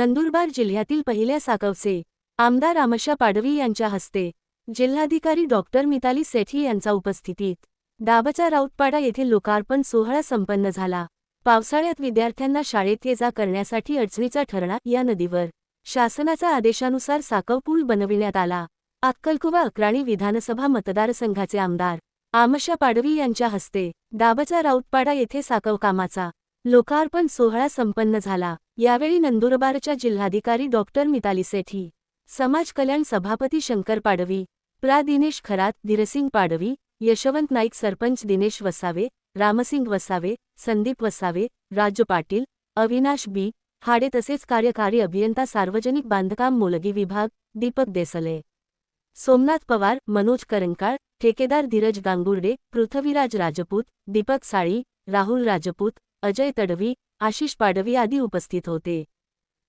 नंदुरबार जिल्ह्यातील पहिल्या साकवचे आमदार आमशा पाडवी यांच्या हस्ते जिल्हाधिकारी डॉक्टर मिताली सेठी यांच्या उपस्थितीत दाबचा राऊतपाडा येथील लोकार्पण सोहळा संपन्न झाला। पावसाळ्यात विद्यार्थ्यांना शाळेत ये जा करण्यासाठी अडचणीचा ठरणार या नदीवर शासनाच्या आदेशानुसार साकव पूल बनविण्यात आला। अक्कलकुवा अक्राणी विधानसभा मतदारसंघाचे आमदार आमशा पाडवी यांच्या हस्ते दाबचा राऊतपाडा येथे साकव कामाचा लोकार्पण सोहळा संपन्न झाला। यावेळी नंदुरबारच्या जिल्हाधिकारी डॉक्टर मिताली सेठी, समाज कल्याण सभापती शंकर पाडवी, प्रा दिनेश खरात, धीरसिंग पाडवी, यशवंत नाईक, सरपंच दिनेश वसावे, रामसिंग वसावे, संदीप वसावे, राजू पाटील, अविनाश बी हाडे तसेच कार्यकारी अभियंता सार्वजनिक बांधकाम मोलगी विभाग दीपक देसले, सोमनाथ पवार, मनोज करंकाळ, ठेकेदार धीरज गांगुर्डे, पृथ्वीराज राजपूत, दीपक साळी, राहुल राजपूत, अजय तडवी, आशिष पाडवी आदी उपस्थित होते।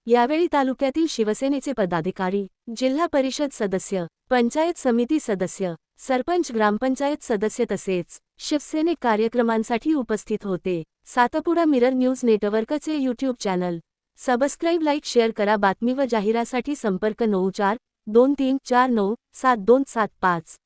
यावेळी तालुक्यातील शिवसेनेचे पदाधिकारी, जिल्हा परिषद सदस्य, पंचायत समिती सदस्य, सरपंच, ग्रामपंचायत सदस्य तसेच शिवसैनिक कार्यक्रमांसाठी उपस्थित होते। सातपुडा मिरर न्यूज नेटवर्कचे YouTube channel subscribe, like, share करा। बातमी व जाहिरासाठी संपर्क 9423497275।